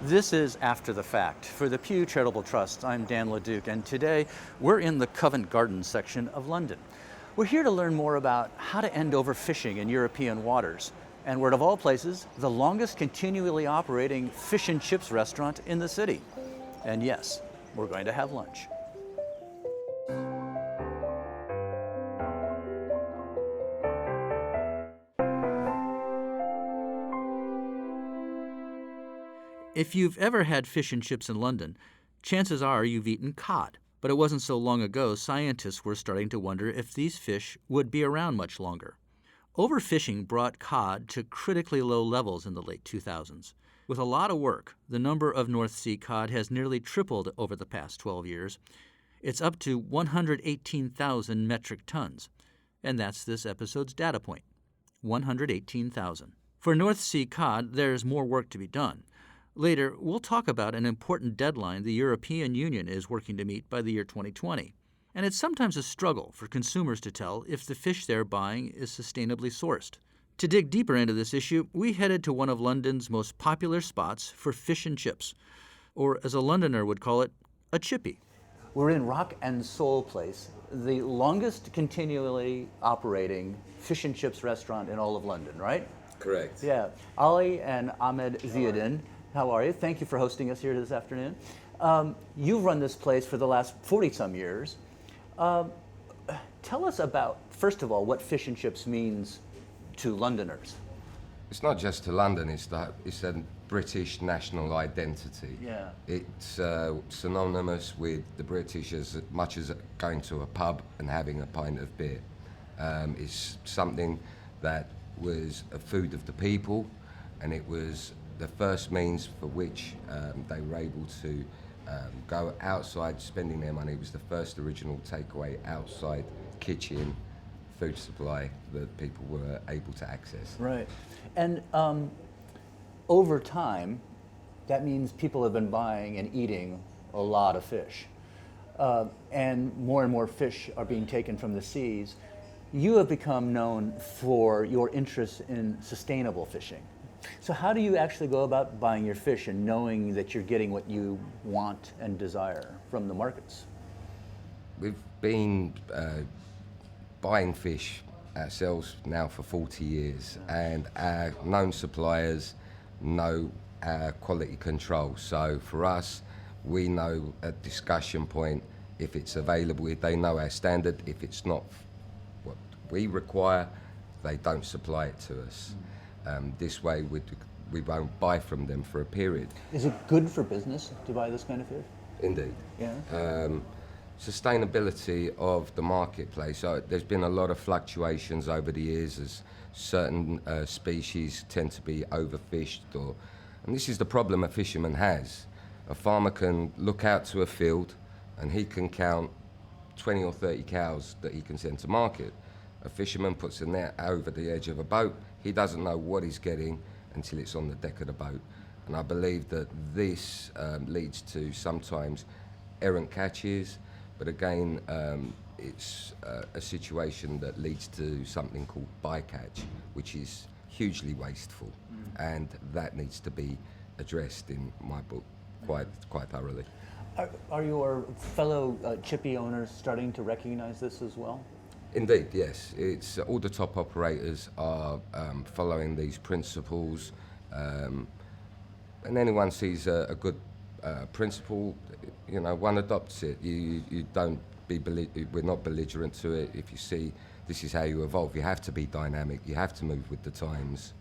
This is After the Fact. For the Pew Charitable Trust, I'm Dan LeDuc, and today we're in the Covent Garden section of London. We're here to learn more about how to end overfishing in European waters, and we're, of all places, the longest continually operating fish and chips restaurant in the city. And yes, we're going to have lunch. If you've ever had fish and chips in London, chances are you've eaten cod. But it wasn't so long ago scientists were starting to wonder if these fish would be around much longer. Overfishing brought cod to critically low levels in the late 2000s. With a lot of work, the number of North Sea cod has nearly tripled over the past 12 years. It's up to 118,000 metric tons. And that's this episode's data point, 118,000. For North Sea cod, there's more work to be done. Later, we'll talk about an important deadline the European Union is working to meet by the year 2020. And it's sometimes a struggle for consumers to tell if the fish they're buying is sustainably sourced. To dig deeper into this issue, we headed to one of London's most popular spots for fish and chips, or as a Londoner would call it, a chippy. We're in Rock and Soul Place, the longest continually operating fish and chips restaurant in all of London, right? Correct. Yeah. Ali and Ahmed Ziadin. How are you? Thank you for hosting us here this afternoon. You've run this place for the last 40-some years. Tell us about, first of all, what fish and chips means to Londoners. It's not just to London, it's a British national identity. Yeah. It's synonymous with the British as much as going to a pub and having a pint of beer. It's something that was a food of the people, and it was the first means for which they were able to go outside spending their money. It was the first original takeaway outside kitchen food supply that people were able to access. Right. And over time, that means people have been buying and eating a lot of fish. And more fish are being taken from the seas. You have become known for your interest in sustainable fishing. So how do you actually go about buying your fish and knowing that you're getting what you want and desire from the markets? We've been buying fish ourselves now for 40 years, and our known suppliers know our quality control. So for us, we know at discussion point if it's available, if they know our standard. If it's not what we require, they don't supply it to us. This way we won't buy from them for a period. Is it good for business to buy this kind of fish? Indeed. Yeah. Sustainability of the marketplace. So there's been a lot of fluctuations over the years as certain species tend to be overfished, and this is the problem a fisherman has. A farmer can look out to a field and he can count 20 or 30 cows that he can send to market. A fisherman puts a net over the edge of a boat. He doesn't know what he's getting until it's on the deck of the boat. And I believe that this leads to sometimes errant catches, but again, it's a situation that leads to something called bycatch, which is hugely wasteful, and that needs to be addressed in my book quite thoroughly. Are your fellow chippy owners starting to recognize this as well? Indeed, yes. It's all the top operators are following these principles, and anyone sees a good principle, one adopts it. You don't we're not belligerent to it. If you see this is how you evolve, you have to be dynamic. You have to move with the times.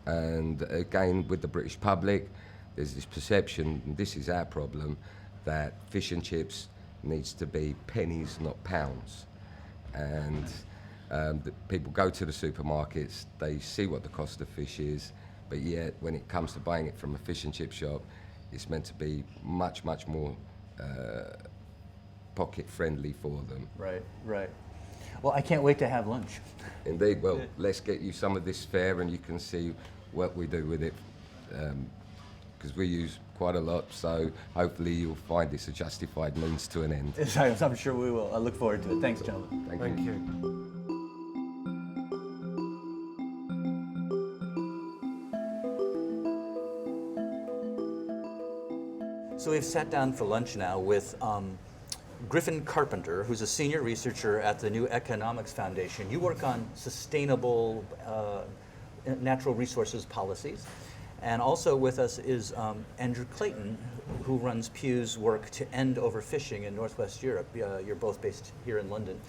And again, with the British public, there's this perception, and this is our problem, that fish and chips needs to be pennies, not pounds. And people go to the supermarkets, they see what the cost of fish is, but yet when it comes to buying it from a fish and chip shop, it's meant to be much more pocket friendly for them. Right. Well, I can't wait to have lunch. Indeed. Well, let's get you some of this fare and you can see what we do with it, because we use quite a lot, so hopefully you'll find this a justified means to an end. I'm sure we will. I look forward to it. Thanks, gentlemen. Thank you. So we've sat down for lunch now with Griffin Carpenter, who's a senior researcher at the New Economics Foundation. You work on sustainable natural resources policies. And also with us is Andrew Clayton, who runs Pew's work to end overfishing in Northwest Europe. You're both based here in London,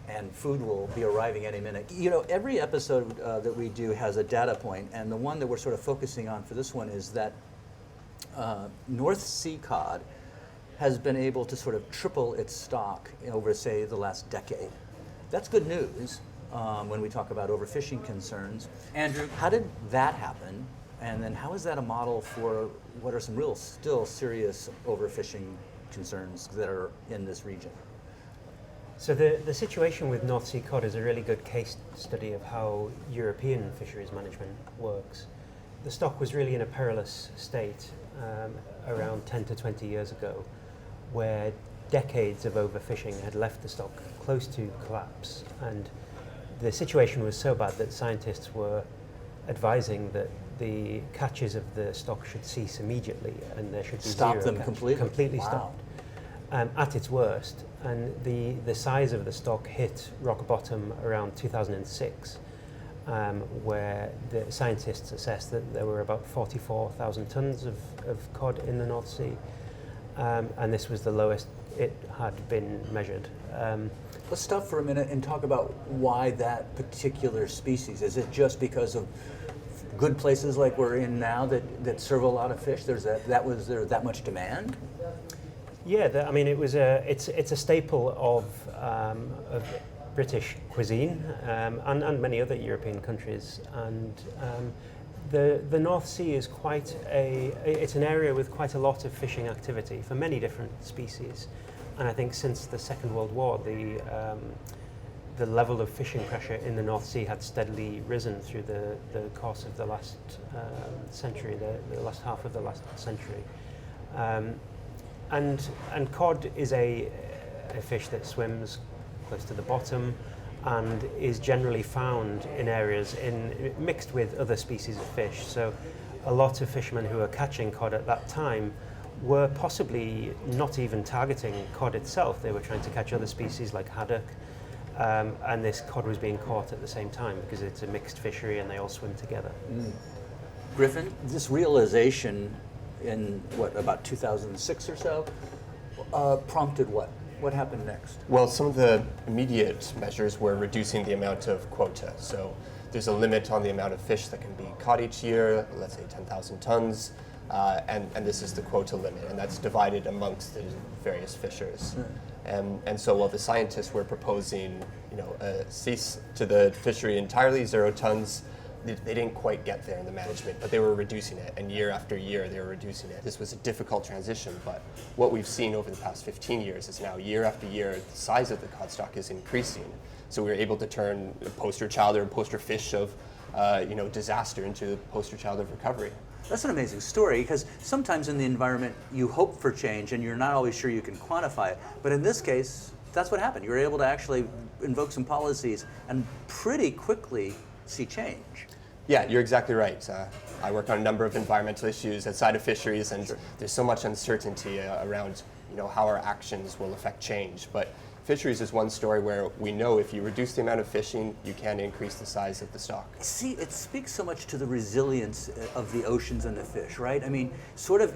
and food will be arriving any minute. You know, every episode that we do has a data point, and the one that we're sort of focusing on for this one is that North Sea Cod has been able to sort of triple its stock over, say, the last decade. That's good news when we talk about overfishing concerns. Andrew, how did that happen? And then how is that a model for what are some real, still serious overfishing concerns that are in this region? So the situation with North Sea cod is a really good case study of how European fisheries management works. The stock was really in a perilous state around 10 to 20 years ago, where decades of overfishing had left the stock close to collapse. And the situation was so bad that scientists were advising that the catches of the stock should cease immediately and there should be stop zero them catch. completely. Wow. Stopped at its worst. And the size of the stock hit rock bottom around 2006, where the scientists assessed that there were about 44,000 tons of cod in the North Sea, and this was the lowest it had been measured. Let's stop for a minute and talk about why that particular species. Is it just because of good places like we're in now that serve a lot of fish? Was there that much demand? Yeah, I mean, it's a staple of British cuisine and many other European countries, and the North Sea is it's an area with quite a lot of fishing activity for many different species, and I think since the Second World War, the level of fishing pressure in the North Sea had steadily risen through the course of the last century, the last half of the last century. And cod is a fish that swims close to the bottom and is generally found in areas mixed with other species of fish. So a lot of fishermen who were catching cod at that time were possibly not even targeting cod itself. They were trying to catch other species like haddock, and this cod was being caught at the same time because it's a mixed fishery and they all swim together. Griffin, this realization in about 2006 or so, prompted what? What happened next? Well, some of the immediate measures were reducing the amount of quota. So there's a limit on the amount of fish that can be caught each year, let's say 10,000 tons, and this is the quota limit, and that's divided amongst the various fishers. And so while the scientists were proposing, a cease to the fishery entirely, 0 tons, they didn't quite get there in the management, but they were reducing it, and year after year they were reducing it. This was a difficult transition, but what we've seen over the past 15 years is now year after year, the size of the cod stock is increasing. So we were able to turn a poster child or a poster fish of disaster into a poster child of recovery. That's an amazing story, because sometimes in the environment you hope for change and you're not always sure you can quantify it. But in this case, that's what happened. You were able to actually invoke some policies and pretty quickly see change. Yeah, you're exactly right. I work on a number of environmental issues outside of fisheries, and there's so much uncertainty around how our actions will affect change. But fisheries is one story where we know if you reduce the amount of fishing, you can increase the size of the stock. See, it speaks so much to the resilience of the oceans and the fish, right? I mean, sort of,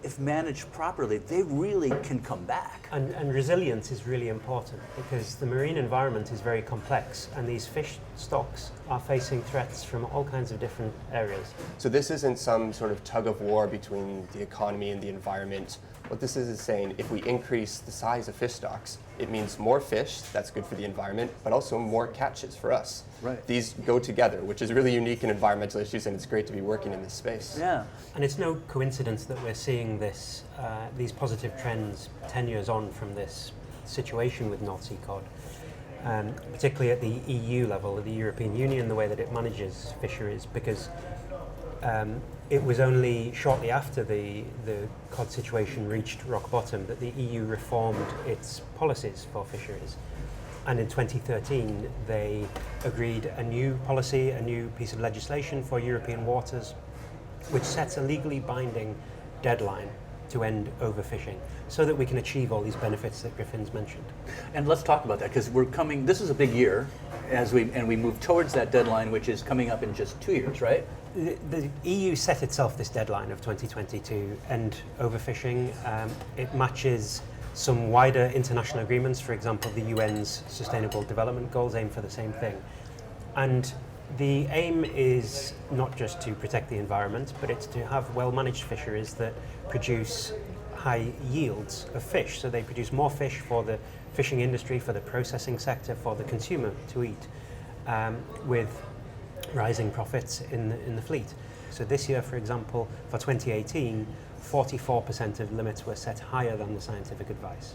if managed properly, they really can come back. And resilience is really important because the marine environment is very complex, and these fish stocks are facing threats from all kinds of different areas. So this isn't some sort of tug of war between the economy and the environment. What this is saying, if we increase the size of fish stocks, it means more fish, that's good for the environment, but also more catches for us. Right. These go together, which is really unique in environmental issues, and it's great to be working in this space. Yeah. And it's no coincidence that we're seeing these positive trends 10 years on from this situation with North Sea cod, particularly at the EU level, the European Union, the way that it manages fisheries, because it was only shortly after the cod situation reached rock bottom that the EU reformed its policies for fisheries. And in 2013, they agreed a new policy, a new piece of legislation for European waters, which sets a legally binding deadline to end overfishing so that we can achieve all these benefits that Griffin's mentioned. And let's talk about that, because this is a big year and we move towards that deadline, which is coming up in just 2 years, right? The EU set itself this deadline of 2020 to end overfishing. It matches some wider international agreements. For example, the UN's Sustainable Development Goals aim for the same thing. And the aim is not just to protect the environment, but it's to have well-managed fisheries that produce high yields of fish. So they produce more fish for the fishing industry, for the processing sector, for the consumer to eat, with rising profits in the fleet. So this year, for example, for 2018, 44% of limits were set higher than the scientific advice.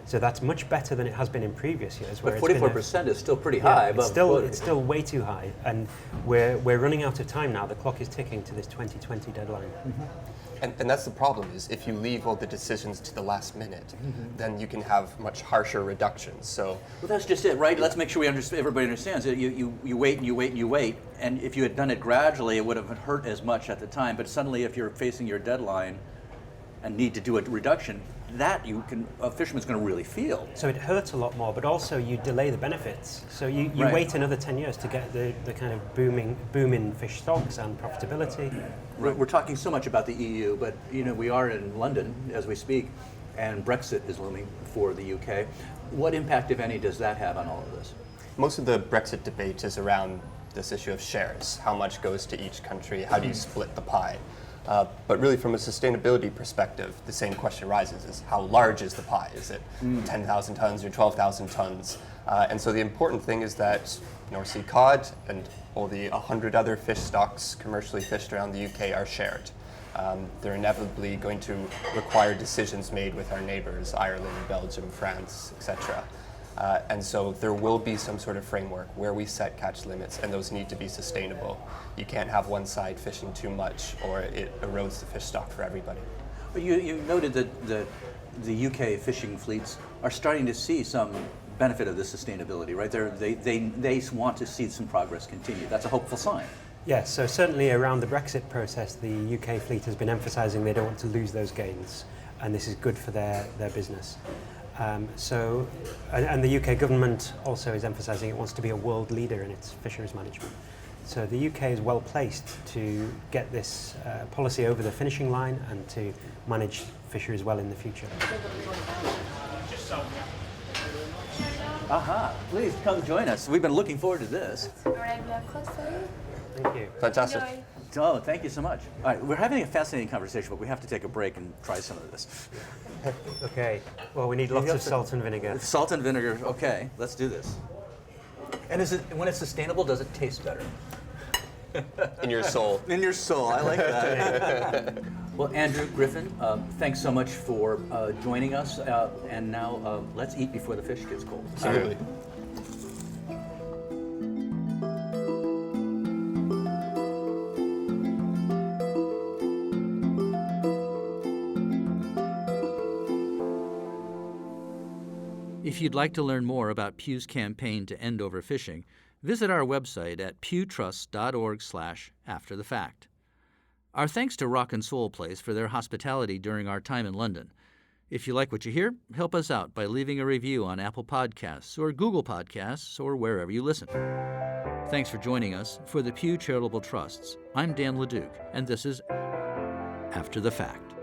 So that's much better than it has been in previous years. But 44% is still pretty high. It's still way too high, and we're running out of time now. The clock is ticking to this 2020 deadline. Mm-hmm. And that's the problem, is if you leave all the decisions to the last minute, then you can have much harsher reductions. So, well, that's just it, right? Let's make sure everybody understands it. You wait and you wait and you wait, and if you had done it gradually, it would have hurt as much at the time. But suddenly, if you're facing your deadline and need to do a reduction, that a fisherman's going to really feel. So it hurts a lot more, but also you delay the benefits. So you Right. wait another 10 years to get the kind of boom in fish stocks and profitability. We're talking so much about the EU, but we are in London as we speak, and Brexit is looming for the UK. What impact, if any, does that have on all of this? most of the Brexit debate is around this issue of shares. How much goes to each country? How do you split the pie? But really, from a sustainability perspective, the same question arises: is how large is the pie? Is it 10,000 tons or 12,000 tons? And so the important thing is that North Sea cod and all the 100 other fish stocks commercially fished around the UK are shared. They're inevitably going to require decisions made with our neighbors, Ireland, Belgium, France, etc. And so there will be some sort of framework where we set catch limits, and those need to be sustainable. You can't have one side fishing too much, or it erodes the fish stock for everybody. But you noted that the UK fishing fleets are starting to see some benefit of this sustainability, right? They want to see some progress continue. That's a hopeful sign. Yes, so certainly around the Brexit process, the UK fleet has been emphasising they don't want to lose those gains, and this is good for their business. And the UK government also is emphasising it wants to be a world leader in its fisheries management. So the UK is well placed to get this policy over the finishing line and to manage fisheries well in the future. Aha, please come join us. We've been looking forward to this. Regular code for you. Thank you. Fantastic. Enjoy. Oh, thank you so much. All right, we're having a fascinating conversation, but we have to take a break and try some of this. Okay, well, we need lots of salt and vinegar. Salt and vinegar, okay, let's do this. And when it's sustainable, does it taste better? In your soul. In your soul, I like that. Well, Andrew Griffin, thanks so much for joining us. And now let's eat before the fish gets cold. Absolutely. If you'd like to learn more about Pew's campaign to end overfishing, visit our website at pewtrust.org/afterthefact. Our thanks to Rock and Soul Place for their hospitality during our time in London. If you like what you hear, help us out by leaving a review on Apple Podcasts or Google Podcasts or wherever you listen. Thanks for joining us. For the Pew Charitable Trusts, I'm Dan LeDuc, and this is After the Fact.